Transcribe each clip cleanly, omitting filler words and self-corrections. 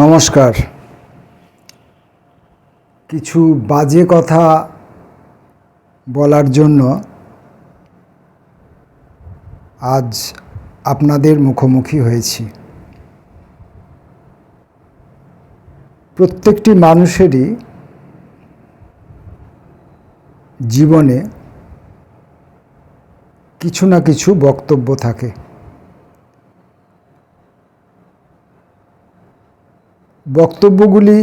নমস্কার। কিছু বাজে কথা বলার জন্য আজ আপনাদের মুখোমুখি হয়েছি। প্রত্যেকটি মানুষেরই জীবনে কিছু না কিছু বক্তব্য থাকে। বক্তব্যগুলি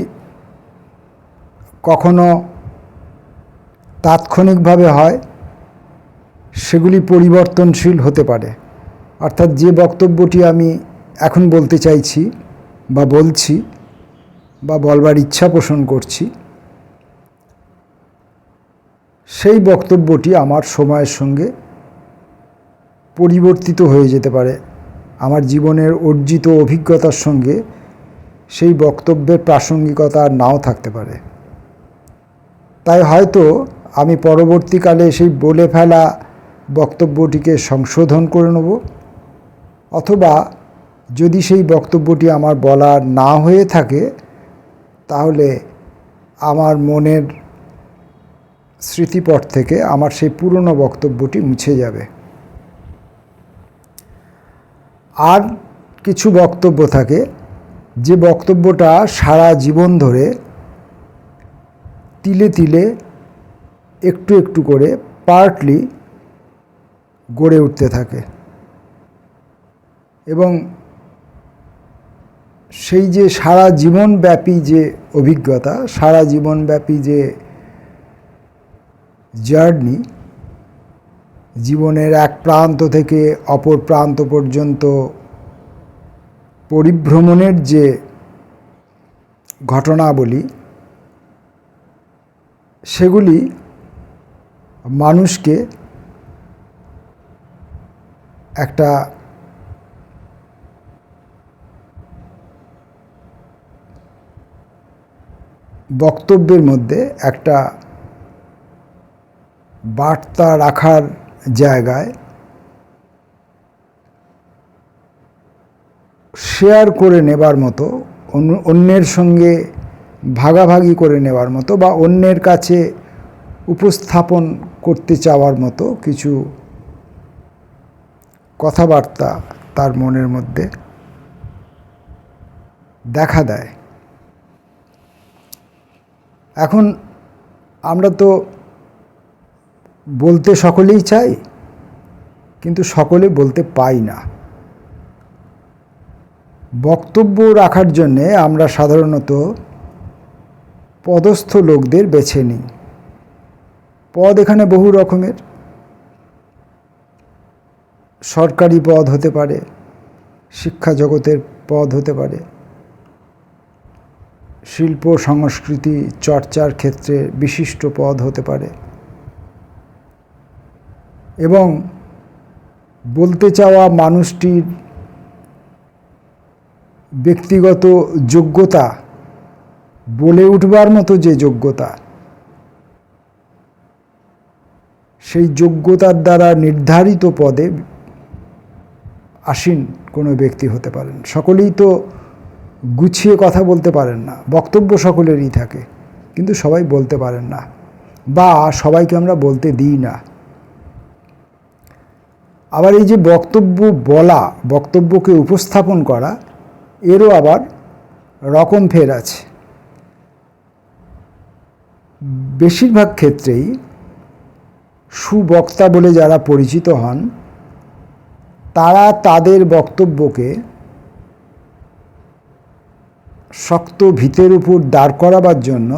কখনো তাৎক্ষণিকভাবে হয়, সেগুলি পরিবর্তনশীল হতে পারে। অর্থাৎ যে বক্তব্যটি আমি এখন বলতে চাইছি বা বলছি বা বলবার ইচ্ছা পোষণ করছি, সেই বক্তব্যটি আমার সময়ের সঙ্গে পরিবর্তিত হয়ে যেতে পারে। আমার জীবনের অর্জিত অভিজ্ঞতার সঙ্গে সেই বক্তব্যের প্রাসঙ্গিকতা আর নাও থাকতে পারে। তাই হয়তো আমি পরবর্তীকালে সেই বলে ফেলা বক্তব্যটিকে সংশোধন করে নেব, অথবা যদি সেই বক্তব্যটি আমার বলা না হয়ে থাকে তাহলে আমার মনের স্মৃতিপট থেকে আমার সেই পুরনো বক্তব্যটি মুছে যাবে। আর কিছু বক্তব্য থাকে যে বক্তব্যটা সারা জীবন ধরে তিলে তিলে একটু একটু করে পার্টলি গড়ে উঠতে থাকে, এবং সেই যে সারা জীবনব্যাপী যে অভিজ্ঞতা, সারা জীবনব্যাপী যে জার্নি, জীবনের এক প্রান্ত থেকে অপর প্রান্ত পর্যন্ত পরিভ্রমণের যে ঘটনাবলী, সেগুলি মানুষকে একটা বক্তব্যের মধ্যে একটা বার্তা রাখার জায়গায় শেয়ার করে নেবার মতো, অন্যের সঙ্গে ভাগাভাগি করে নেওয়ার মতো বা অন্যের কাছে উপস্থাপন করতে চাওয়ার মতো কিছু কথাবার্তা তার মনের মধ্যে দেখা দেয়। এখন আমরা তো বলতে সকলেই চাই, কিন্তু সকলে বলতে পাই না। বক্তব্য রাখার জন্যে আমরা সাধারণত পদস্থ লোকদের বেছে নিই। পদ এখানে বহু রকমের। সরকারি পদ হতে পারে, শিক্ষা জগতের পদ হতে পারে, শিল্প সংস্কৃতি চর্চার ক্ষেত্রে বিশিষ্ট পদ হতে পারে, এবং বলতে চাওয়া মানুষটির ব্যক্তিগত যোগ্যতা, বলে উঠবার মতো যে যোগ্যতা, সেই যোগ্যতার দ্বারা নির্ধারিত পদে আসীন কোনো ব্যক্তি হতে পারেন। সকলেই তো গুছিয়ে কথা বলতে পারেন না। বক্তব্য সকলেরই থাকে, কিন্তু সবাই বলতে পারেন না, বা সবাইকে আমরা বলতে দিই না। আবার এই যে বক্তব্য বলা, বক্তব্যকে উপস্থাপন করা, এরও আবার রকম ফের আছে। বেশিরভাগ ক্ষেত্রেই সুবক্তা বলে যারা পরিচিত হন, তারা তাদের বক্তব্যকে শক্ত ভিতের উপর দাঁড় করাবার জন্য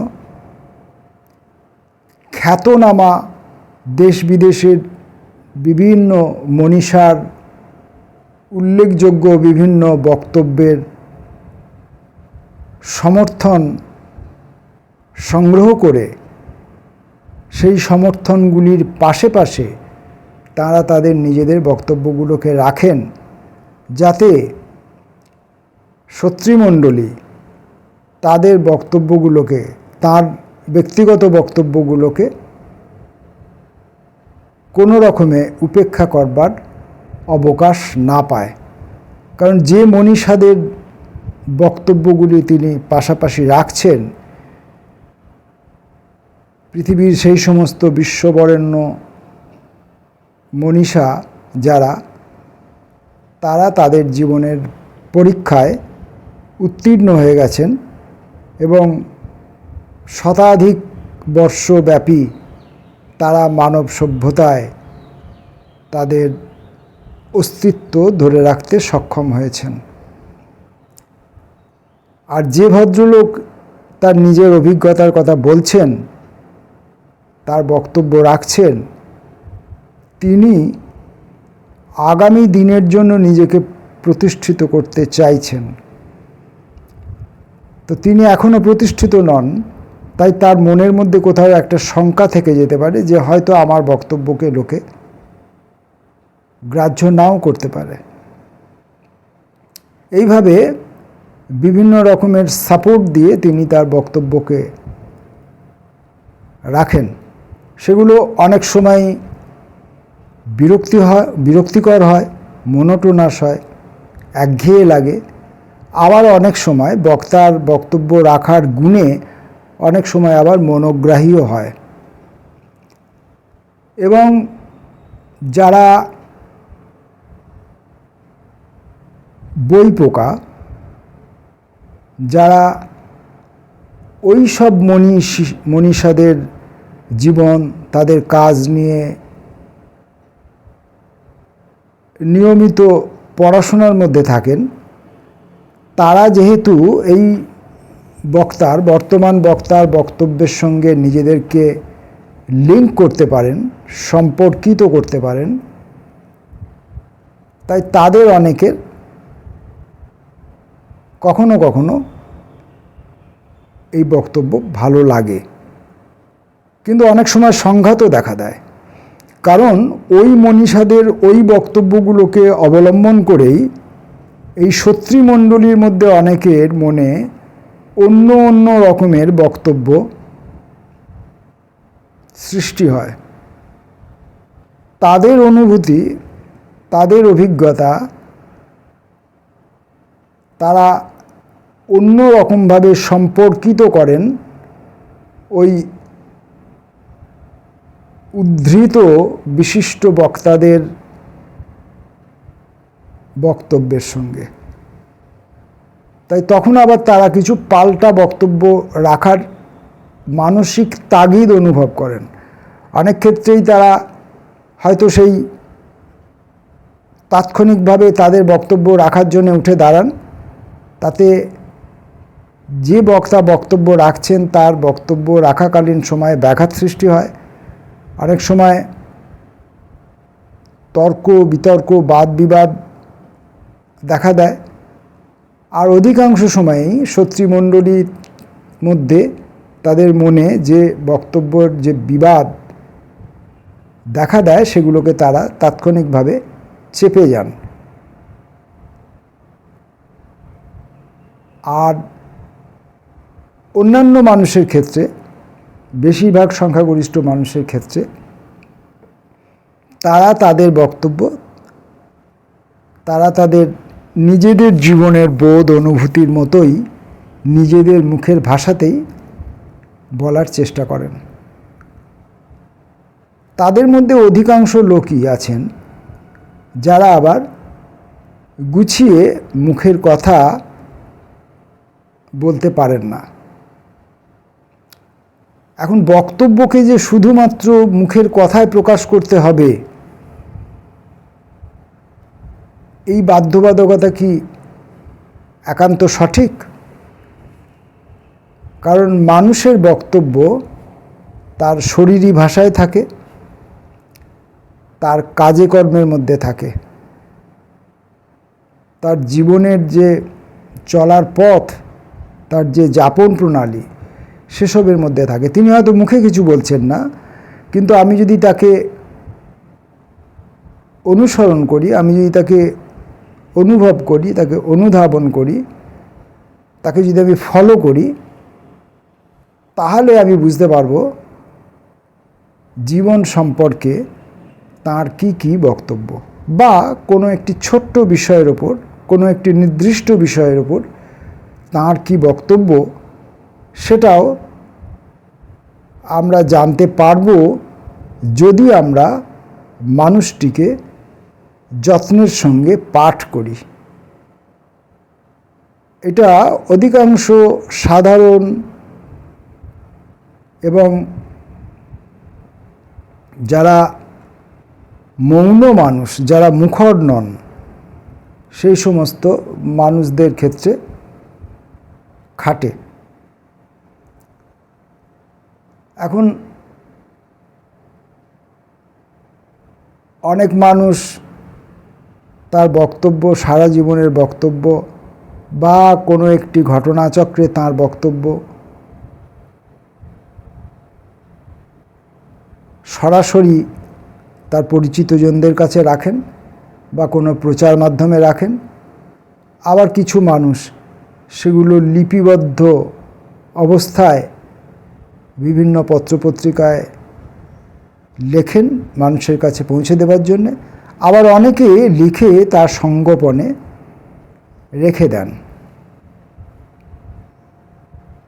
খ্যাতনামা দেশ বিদেশের বিভিন্ন মনীষার উল্লেখযোগ্য বিভিন্ন বক্তব্যের সমর্থন সংগ্রহ করে সেই সমর্থনগুলির পাশে পাশে তারা তাদের নিজেদের বক্তব্যগুলোকে রাখেন, যাতে শত্রুমণ্ডলী তাদের বক্তব্যগুলোকে, তার ব্যক্তিগত বক্তব্যগুলোকে কোনো রকমে উপেক্ষা করবার অবকাশ না পায়। কারণ যে মনীষাদের বক্তব্যগুলি তিনি পাশাপাশি রাখছেন পৃথিবীর সেই সমস্ত বিশ্ববরেণ্য মনীষা যারা তারা তাদের জীবনের পরীক্ষায় উত্তীর্ণ হয়ে গেছেন এবং শতাধিক বর্ষব্যাপী তারা মানব সভ্যতায় তাদের অস্তিত্ব ধরে রাখতে সক্ষম হয়েছেন। আর যে ভদ্রলোক তার নিজের অভিজ্ঞতার কথা বলছেন, তার বক্তব্য রাখছেন, তিনি আগামী দিনের জন্য নিজেকে প্রতিষ্ঠিত করতে চাইছেন। তো তিনি এখনও প্রতিষ্ঠিত নন, তাই তার মনের মধ্যে কোথাও একটা শঙ্কা থেকে যেতে পারে যে হয়তো আমার বক্তব্যকে লোকে গ্রাহ্য নাও করতে পারে। এইভাবে বিভিন্ন রকমের সাপোর্ট দিয়ে তিনি তার বক্তব্যকে রাখেন। সেগুলো অনেক সময় বিরক্তিকর হয়, মোনোটোনাস হয়, একঘেয়ে লাগে। আবার অনেক সময় বক্তার বক্তব্য রাখার গুণে অনেক সময় আবার মনোগ্রাহীও হয়। এবং যারা বইপোকা, যারা ওই সব মনীষাদের জীবন, তাদের কাজ নিয়ে নিয়মিত পড়াশোনার মধ্যে থাকেন, তারা যেহেতু এই বর্তমান বক্তার বক্তব্যের সঙ্গে নিজেদেরকে লিঙ্ক করতে পারেন, সম্পর্কিত করতে পারেন, তাই তাদের অনেকের কখনো কখনো এই বক্তব্য ভালো লাগে। কিন্তু অনেক সময় সংঘাতও দেখা দেয়, কারণ ওই মনীষাদের ওই বক্তব্যগুলোকে অবলম্বন করেই এই সত্রীমণ্ডলীর মধ্যে অনেকের মনে অন্য অন্য রকমের বক্তব্য সৃষ্টি হয়। তাদের অনুভূতি, তাদের অভিজ্ঞতা তারা অন্য রকমভাবে সম্পর্কিত করেন ওই উদ্ধৃত বিশিষ্ট বক্তাদের বক্তব্যের সঙ্গে। তাই তখন আবার তারা কিছু পাল্টা বক্তব্য রাখার মানসিক তাগিদ অনুভব করেন। অনেক ক্ষেত্রেই তারা হয়তো সেই তাৎক্ষণিকভাবে তাদের বক্তব্য রাখার জন্য উঠে দাঁড়ান, তাতে যে বক্তা বক্তব্য রাখছেন তার বক্তব্য রাখাকালীন সময়ে ব্যাঘাত সৃষ্টি হয়। অনেক সময় তর্ক বিতর্ক, বাদ বিবাদ দেখা দেয়। আর অধিকাংশ সময়ই সত্রীমণ্ডলীর মধ্যে তাদের মনে যে বক্তব্যের যে বিবাদ দেখা দেয়, সেগুলোকে তারা তাৎক্ষণিকভাবে চেপে যান। আর অন্যান্য মানুষের ক্ষেত্রে, বেশিরভাগ সংখ্যাগরিষ্ঠ মানুষের ক্ষেত্রে, তারা তাদের বক্তব্য তারা তাদের নিজেদের জীবনের বোধ অনুভূতির মতোই নিজেদের মুখের ভাষাতেই বলার চেষ্টা করেন। তাদের মধ্যে অধিকাংশ লোকই আছেন যারা আবার গুছিয়ে মুখের কথা বলতে পারেন না। এখন বক্তব্যকে যে শুধুমাত্র মুখের কথায় প্রকাশ করতে হবে, এই বাধ্যবাধকতা কি একান্ত সঠিক? কারণ মানুষের বক্তব্য তার শরীরী ভাষায় থাকে, তার কাজে কর্মের মধ্যে থাকে, তার জীবনের যে চলার পথ, তার যে যাপন প্রণালী, সেসবের মধ্যে থাকে। তিনি হয়তো মুখে কিছু বলছেন না, কিন্তু আমি যদি তাকে অনুসরণ করি, আমি যদি তাকে অনুভব করি, তাকে অনুধাবন করি, তাকে যদি আমি ফলো করি, তাহলে আমি বুঝতে পারবো জীবন সম্পর্কে তার কি কি বক্তব্য, বা কোনো একটি ছোট্ট বিষয়ের ওপর, কোনো একটি নির্দিষ্ট বিষয়ের ওপর তাঁর কি বক্তব্য সেটাও আমরা জানতে পারব যদি আমরা মানুষটিকে যত্নের সঙ্গে পাঠ করি। এটা অধিকাংশ সাধারণ এবং যারা মৌন মানুষ, যারা মুখর নন, সেই সমস্ত মানুষদের ক্ষেত্রে খাটে। এখন অনেক মানুষ তার বক্তব্য, সারা জীবনের বক্তব্য বা কোনো একটি ঘটনাচক্রে তার বক্তব্য সরাসরি তার পরিচিতজনদের কাছে রাখেন বা কোনো প্রচার মাধ্যমে রাখেন। আবার কিছু মানুষ সেগুলো লিপিবদ্ধ অবস্থায় বিভিন্ন পত্রপত্রিকায় লেখেন মানুষের কাছে পৌঁছে দেওয়ার জন্যে। আবার অনেকে লিখে তার সংগোপনে রেখে দেন।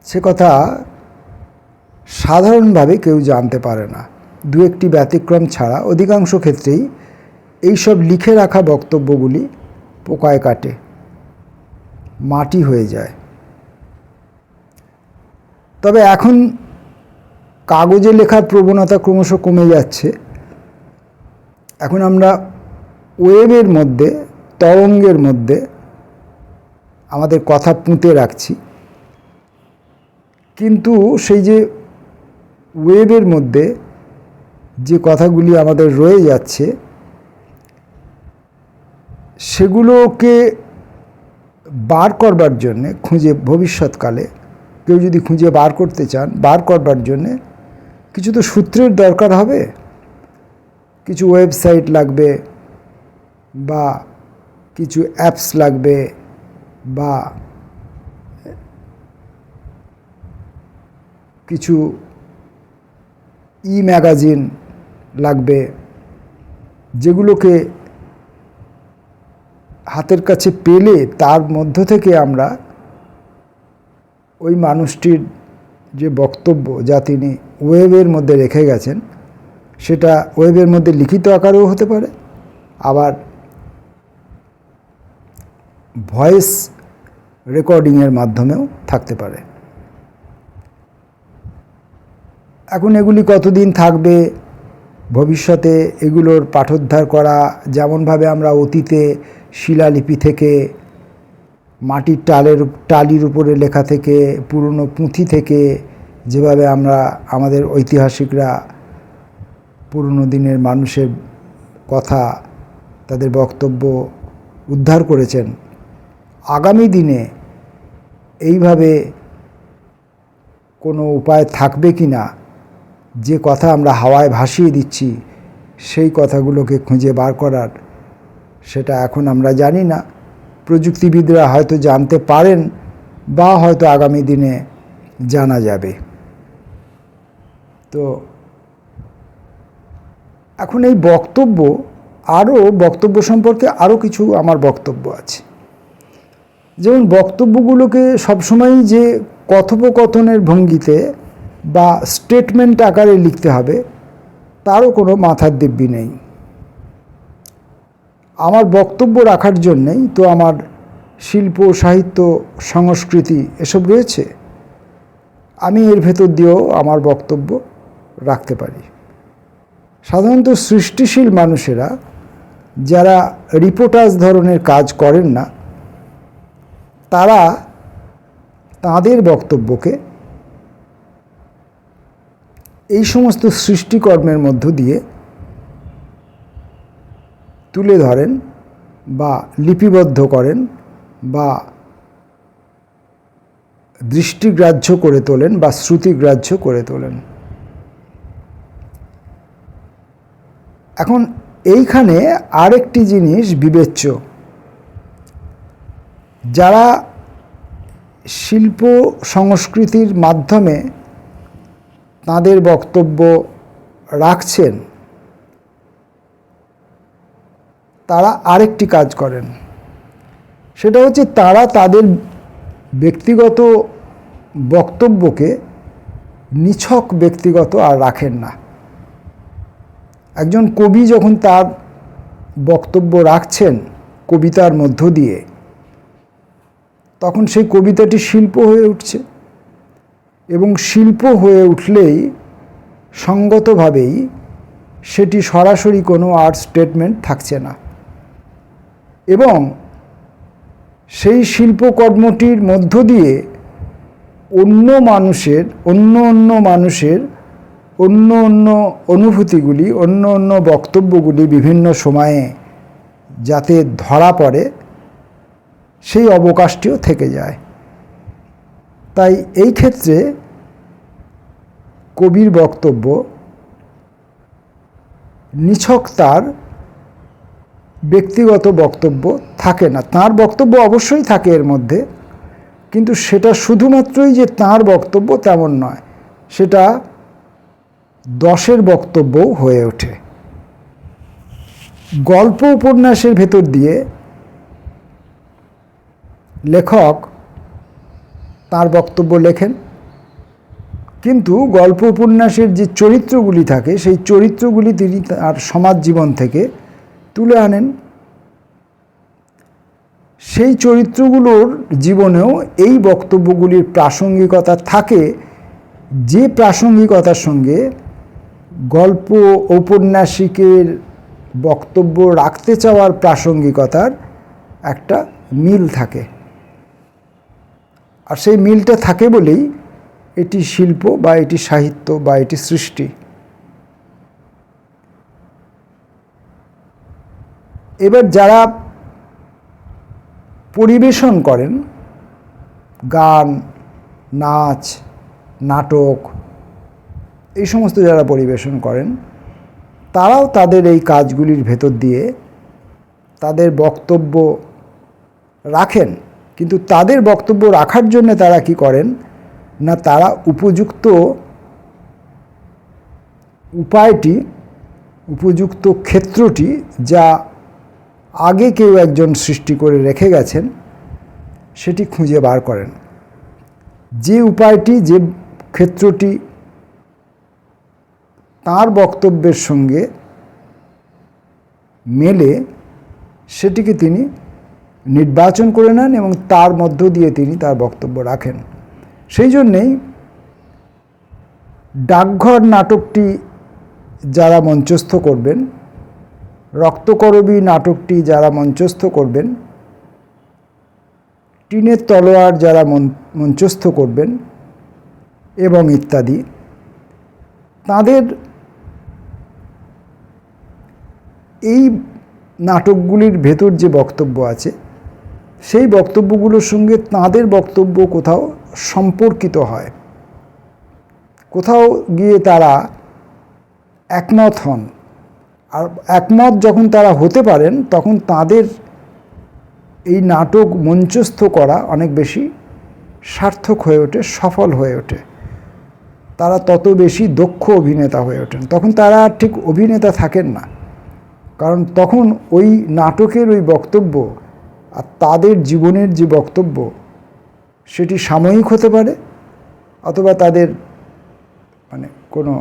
সে কথা সাধারণভাবে কেউ জানতে পারে না। দু একটি ব্যতিক্রম ছাড়া অধিকাংশ ক্ষেত্রেই এইসব লিখে রাখা বক্তব্যগুলি পোকায় কাটে, মাটি হয়ে যায়। তবে এখন কাগজে লেখার প্রবণতা ক্রমশ কমে যাচ্ছে। এখন আমরা ওয়েবের মধ্যে, তরঙ্গের মধ্যে আমাদের কথা পুঁতে রাখছি, কিন্তু সেই যে ওয়েবের মধ্যে যে কথাগুলি আমাদের রয়ে যাচ্ছে সেগুলোকে বার করবার জন্যে, খুঁজে ভবিষ্যৎকালে কেউ যদি খুঁজে বার করতে চান, বার করবার জন্যে কিছু তো সূত্রের দরকার হবে, কিছু ওয়েবসাইট লাগবে বা কিছু অ্যাপস লাগবে বা কিছু ম্যাগাজিন লাগবে, যেগুলোকে হাতের কাছে পেলে তার মধ্য থেকে আমরা ওই মানুষটির যে বক্তব্য যা তিনি ওয়েবের মধ্যে রেখে গেছেন সেটা ওয়েবের মধ্যে লিখিত আকারেও হতে পারে, আবার ভয়েস রেকর্ডিংয়ের মাধ্যমেও থাকতে পারে। এখন এগুলি কতদিন থাকবে, ভবিষ্যতে এগুলোর পাঠোদ্ধার করা, যেমনভাবে আমরা অতীতে শিলালিপি থেকে, মাটির টালির উপরে লেখা থেকে, পুরনো পুঁথি থেকে যেভাবে আমরা আমাদের ঐতিহাসিকরা পুরনো দিনের মানুষের কথা, তাদের বক্তব্য উদ্ধার করেছেন, আগামী দিনে এইভাবে কোনো উপায় থাকবে কি না, যে কথা আমরা হাওয়ায় ভাসিয়ে দিচ্ছি সেই কথাগুলোকে খুঁজে বার করার, সেটা এখন আমরা জানি না। প্রযুক্তিবিদরা হয়তো জানতে পারেন বা হয়তো আগামী দিনে জানা যাবে। তো এখন এই বক্তব্য সম্পর্কে আরও কিছু আমার বক্তব্য আছে। যেমন বক্তব্যগুলোকে সবসময়ই যে কথোপকথনের ভঙ্গিতে বা স্টেটমেন্ট আকারে লিখতে হবে তারও কোনো মাথার দিব্যি নেই। আমার বক্তব্য রাখার জন্যেই তো আমার শিল্প, সাহিত্য, সংস্কৃতি এসব রয়েছে। আমি এর ভেতর দিয়েও আমার বক্তব্য রাখতে পারি। সাধারণত সৃষ্টিশীল মানুষেরা যারা রিপোর্টাজ ধরনের কাজ করেন না, তারা তাদের বক্তব্যকে এই সমস্ত সৃষ্টিকর্মের মধ্য দিয়ে তুলে ধরেন বা লিপিবদ্ধ করেন বা দৃষ্টিগ্রাহ্য করে তোলেন বা শ্রুতিগ্রাহ্য করে তোলেন। এখন এইখানে আরেকটি জিনিস বিবেচ্য, যারা শিল্প সংস্কৃতির মাধ্যমে তাদের বক্তব্য রাখছেন, তারা আরেকটি কাজ করেন। সেটা হচ্ছে তারা তাদের ব্যক্তিগত বক্তব্যকে নিছক ব্যক্তিগত আর রাখেন না। একজন কবি যখন তার বক্তব্য রাখছেন কবিতার মধ্য দিয়ে, তখন সেই কবিতাটি শিল্প হয়ে উঠছে, এবং শিল্প হয়ে উঠলেই সঙ্গতভাবেই সেটি সরাসরি কোনো আর্ট স্টেটমেন্ট থাকছে না, এবং সেই শিল্পকর্মটির মধ্য দিয়ে অন্য মানুষের অন্য অনুভূতিগুলি, অন্য বক্তব্যগুলি বিভিন্ন সময়ে যাতে ধরা পড়ে, সেই অবকাশটিও থেকে যায়। তাই এই ক্ষেত্রে কবির বক্তব্য নিছক তার ব্যক্তিগত বক্তব্য থাকে না। তার বক্তব্য অবশ্যই থাকে এর মধ্যে, কিন্তু সেটা শুধুমাত্রই যে তার বক্তব্য তেমন নয়, সেটা দশের বক্তব্যও হয়ে ওঠে। গল্প উপন্যাসের ভেতর দিয়ে লেখক তার বক্তব্য লেখেন, কিন্তু গল্প উপন্যাসের যে চরিত্রগুলি থাকে সেই চরিত্রগুলি তিনি তার সমাজ জীবন থেকে তুলে আনেন। সেই চরিত্রগুলোর জীবনেও এই বক্তব্যগুলির প্রাসঙ্গিকতা থাকে, যে প্রাসঙ্গিকতার সঙ্গে গল্প ঔপন্যাসিকের বক্তব্য রাখতে চাওয়ার প্রাসঙ্গিকতার একটা মিল থাকে। আর সেই মিলটা থাকে বলেই এটি শিল্প বা এটি সাহিত্য বা এটি সৃষ্টি। এবার যারা পরিবেশন করেন, গান, নাচ, নাটক, এই সমস্ত যারা পরিবেশন করেন, তারাও তাদের এই কাজগুলির ভেতর দিয়ে তাদের বক্তব্য রাখেন। কিন্তু তাদের বক্তব্য রাখার জন্য তারা কি করেন না, তারা উপযুক্ত উপায়টি, উপযুক্ত ক্ষেত্রটি যা আগে কেউ একজন সৃষ্টি করে রেখে গেছেন সেটি খুঁজে বার করেন। যে উপায়টি, যে ক্ষেত্রটি তার বক্তব্যের সঙ্গে মেলে, সেটিকে তিনি নির্বাচন করে নেন এবং তার মধ্য দিয়ে তিনি তার বক্তব্য রাখেন। সেই জন্যেই ডাকঘর নাটকটি যারা মঞ্চস্থ করবেন, রক্তকরবী নাটকটি যারা মঞ্চস্থ করবেন, টিনের তলোয়ার যারা মঞ্চস্থ করবেন এবং ইত্যাদি, তাদের এই নাটকগুলির ভেতর যে বক্তব্য আছে সেই বক্তব্যগুলোর সঙ্গে তাদের বক্তব্য কোথাও সম্পর্কিত হয়, কোথাও গিয়ে তারা একমত হন। আর একমত যখন তারা হতে পারেন, তখন তাদের এই নাটক মঞ্চস্থ করা অনেক বেশি সার্থক হয়ে ওঠে, সফল হয়ে ওঠে। তারা তত বেশি দক্ষ অভিনেতা হয়ে ওঠেন। তখন তারা আর ঠিক অভিনেতা থাকেন না, কারণ তখন ওই নাটকের ওই বক্তব্য আর তাদের জীবনের যে বক্তব্য সেটি সাময়িক হতে পারে, অথবা তাদের কোনো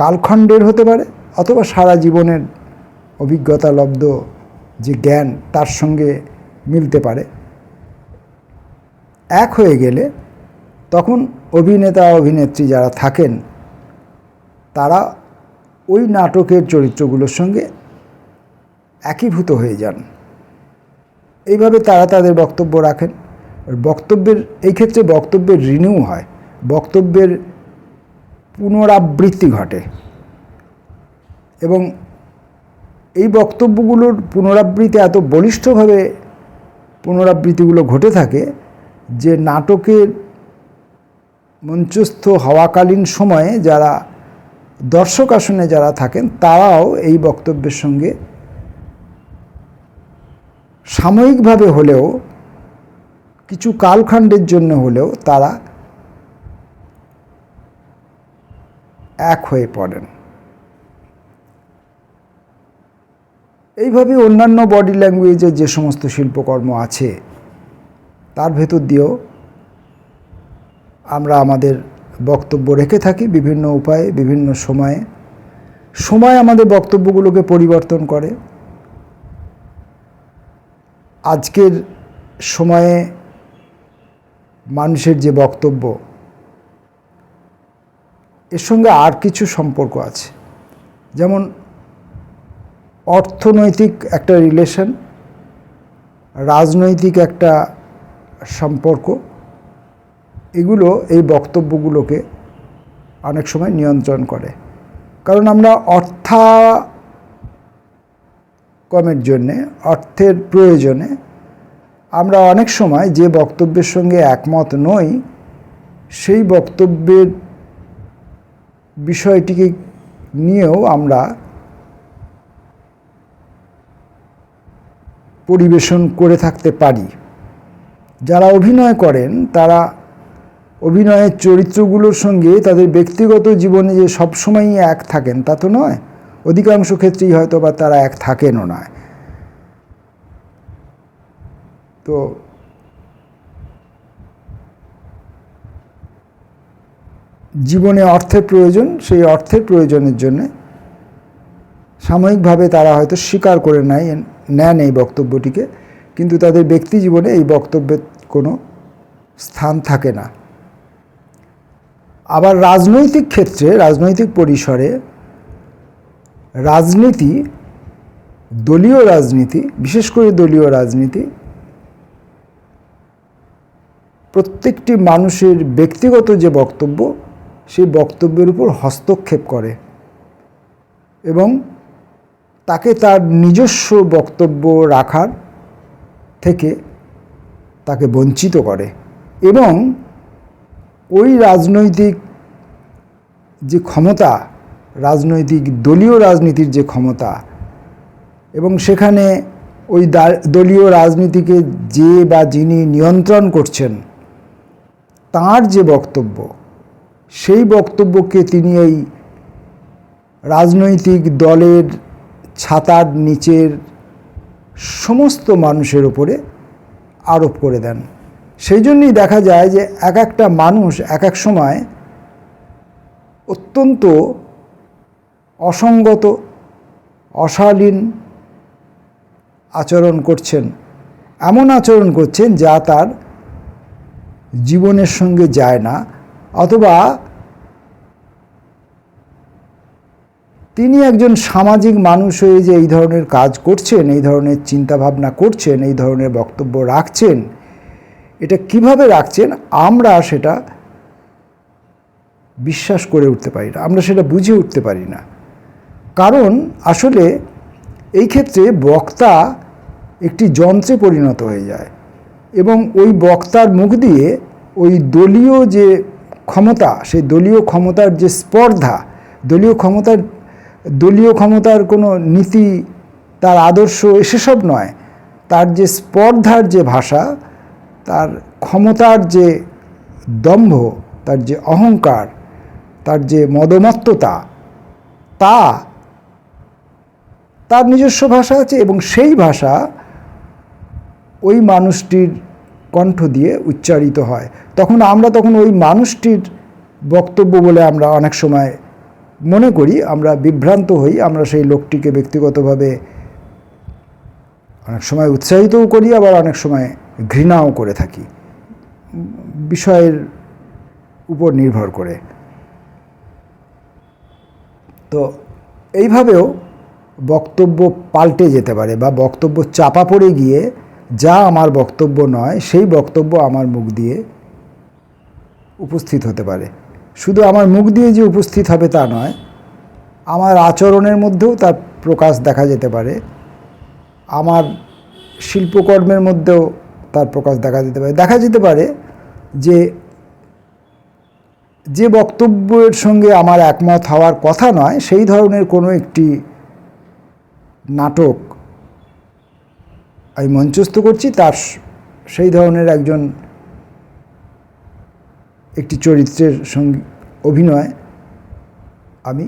কালখণ্ডের হতে পারে, অথবা সারা জীবনের অভিজ্ঞতা লব্ধ যে জ্ঞান তার সঙ্গে মিলতে পারে। এক হয়ে গেলে তখন অভিনেতা অভিনেত্রী যারা থাকেন তারা ওই নাটকের চরিত্রগুলোর সঙ্গে একীভূত হয়ে যান। এইভাবে তারা তাদের বক্তব্য রাখেন। বক্তব্যের এই ক্ষেত্রে বক্তব্যের রিনিউ হয়, বক্তব্যের পুনরাবৃত্তি ঘটে, এবং এই বক্তব্যগুলোর পুনরাবৃত্তি এত বলিষ্ঠভাবে পুনরাবৃত্তিগুলো ঘটে থাকে যে নাটকের মঞ্চস্থ হওয়াকালীন সময়ে যারা দর্শক আসনে যারা থাকেন তারাও এই বক্তব্যের সঙ্গে সাময়িকভাবে হলেও, কিছু কালখণ্ডের জন্য হলেও তারা এক হয়ে পড়েন। এইভাবে অন্যান্য বডি ল্যাঙ্গুয়েজের যে সমস্ত শিল্পকর্ম আছে তার ভেতর দিয়েও আমরা আমাদের বক্তব্য রেখে থাকি বিভিন্ন উপায়ে, বিভিন্ন সময়ে। সময় আমাদের বক্তব্যগুলোকে পরিবর্তন করে। আজকের সময়ে মানুষের যে বক্তব্য, এর সঙ্গে আর কিছু সম্পর্ক আছে। যেমন অর্থনৈতিক একটা রিলেশন, রাজনৈতিক একটা সম্পর্ক, এগুলো এই বক্তব্যগুলোকে অনেক সময় নিয়ন্ত্রণ করে। কারণ আমরা অর্থাকমের জন্যে, অর্থের প্রয়োজনে আমরা অনেক সময় যে বক্তব্যের সঙ্গে একমত নই, সেই বক্তব্যের বিষয়টিকে নিয়েও আমরা পরিবেশন করে থাকতে পারি। যারা অভিনয় করেন তারা অভিনয়ের চরিত্রগুলোর সঙ্গে তাদের ব্যক্তিগত জীবনে যে সবসময়ই এক থাকেন তা তো নয়, অধিকাংশ ক্ষেত্রেই হয়তো বা তারা এক থাকেনও না। তো জীবনে অর্থের প্রয়োজন, সেই অর্থের প্রয়োজনের জন্য সাময়িকভাবে তারা হয়তো স্বীকার করে নেন এই বক্তব্যটিকে, কিন্তু তাদের ব্যক্তি জীবনে এই বক্তব্যের কোনো স্থান থাকে না। আবার রাজনৈতিক ক্ষেত্রে, রাজনৈতিক পরিসরে রাজনীতি, দলীয় রাজনীতি, বিশেষ করে দলীয় রাজনীতি প্রত্যেকটি মানুষের ব্যক্তিগত যে বক্তব্য, সেই বক্তব্যের উপর হস্তক্ষেপ করে এবং তাকে তার নিজস্ব বক্তব্য রাখার থেকে তাকে বঞ্চিত করে। এবং ওই রাজনৈতিক যে ক্ষমতা, রাজনৈতিক দলীয় রাজনীতির যে ক্ষমতা, এবং সেখানে ওই দলীয় রাজনীতিকে যে বা যিনি নিয়ন্ত্রণ করছেন তার যে বক্তব্য, সেই বক্তব্যকে তিনি এই রাজনৈতিক দলের ছাতার নিচের সমস্ত মানুষের উপরে আরোপ করে দেন। সেই জন্যই দেখা যায় যে এক একটা মানুষ এক এক সময় অত্যন্ত অসঙ্গত, অশালীন আচরণ করছেন, এমন আচরণ করছেন যা তার জীবনের সঙ্গে যায় না, অথবা তিনি একজন সামাজিক মানুষ হয়ে যে এই ধরনের কাজ করছেন, এই ধরনের চিন্তাভাবনা করছেন, এই ধরনের বক্তব্য রাখছেন, এটা কিভাবে রাখছেন আমরা সেটা বিশ্বাস করে উঠতে পারি না, আমরা সেটা বুঝে উঠতে পারি না। কারণ আসলে এই ক্ষেত্রে বক্তা একটি যন্ত্রে পরিণত হয়ে যায় এবং ওই বক্তার মুখ দিয়ে ওই দলীয় যে ক্ষমতা, সেই দলীয় ক্ষমতার যে স্পর্ধা, দলীয় ক্ষমতার কোনো নীতি, তার আদর্শ সেসব নয়, তার যে স্পর্ধার যে ভাষা, তার ক্ষমতার যে দম্ভ, তার যে অহংকার, তার যে মদমত্ততা, তার নিজস্ব ভাষা আছে এবং সেই ভাষা ওই মানুষটির কণ্ঠ দিয়ে উচ্চারিত হয়। তখন ওই মানুষটির বক্তব্য বলে আমরা অনেক সময় মনে করি, আমরা বিভ্রান্ত হই, আমরা সেই লোকটিকে ব্যক্তিগতভাবে অনেক সময় উৎসাহিতও করি, আবার অনেক সময় ঘৃণাও করে থাকি, বিষয়ের উপর নির্ভর করে। তো এইভাবেও বক্তব্য পাল্টে যেতে পারে, বা বক্তব্য চাপা পড়ে গিয়ে যা আমার বক্তব্য নয় সেই বক্তব্য আমার মুখ দিয়ে উপস্থিত হতে পারে। শুধু আমার মুখ দিয়ে যে উপস্থিত হবে তা নয়, আমার আচরণের মধ্যেও তার প্রকাশ দেখা যেতে পারে, আমার শিল্পকর্মের মধ্যেও তার প্রকাশ দেখা যেতে পারে যে বক্তব্যের সঙ্গে আমার একমত হওয়ার কথা নয়, সেই ধরনের কোনো একটি নাটক আমি মঞ্চস্থ করছি, তার সেই ধরনের একটি চরিত্রের সঙ্গে অভিনয় আমি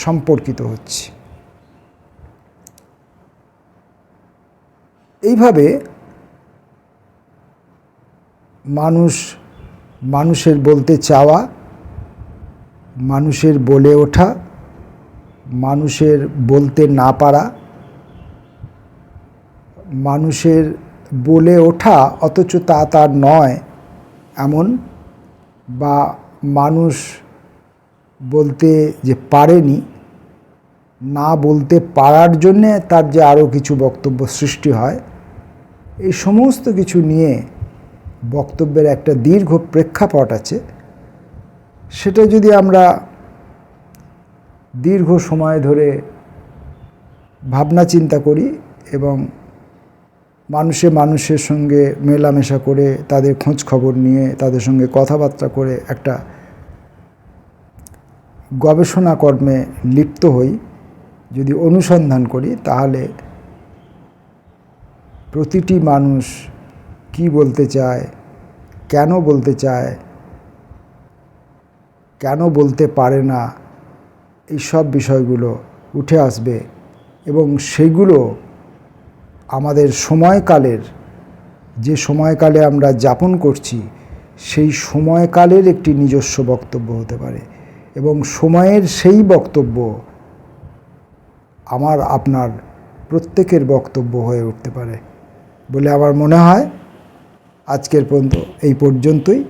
সম্পর্কিত হচ্ছি। এইভাবে মানুষের বলতে চাওয়া, মানুষের বলে ওঠা, মানুষের বলতে না পারা, মানুষের বলে ওঠা অথচ তা তার নয় এমন, বা মানুষ বলতে যে পারেনি, না বলতে পারার জন্যে তার যে আরও কিছু বক্তব্য সৃষ্টি হয়, এই সমস্ত কিছু নিয়ে বক্তব্যের একটা দীর্ঘ প্রেক্ষাপট আছে। সেটা যদি আমরা দীর্ঘ সময় ধরে ভাবনা চিন্তা করি এবং মানুষের সঙ্গে মেলামেশা করে, তাদের খোঁজ খবর নিয়ে, তাদের সঙ্গে কথাবার্তা করে একটা গবেষণা কর্মে লিপ্ত হই, যদি অনুসন্ধান করি, তাহলে প্রতিটি মানুষ কি বলতে চায়, কেন বলতে চায়, কেন বলতে পারে না, এই সব বিষয়গুলো উঠে আসবে এবং সেগুলো আমাদের সময়কালের, যে সময়কালে আমরা যাপন করছি সেই সময়কালের একটি নিজস্ব বক্তব্য হতে পারে এবং সময়ের সেই বক্তব্য আমার আপনার প্রত্যেকের বক্তব্য হয়ে উঠতে পারে বলে আমার মনে হয়। আজকের এই পর্যন্তই।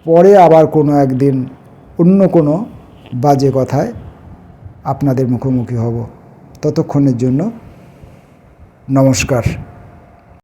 পরে আবার কোনো একদিন অন্য কোনো বাজে কথায় আপনাদের মুখোমুখি হব। ততক্ষণের জন্য নমস্কার।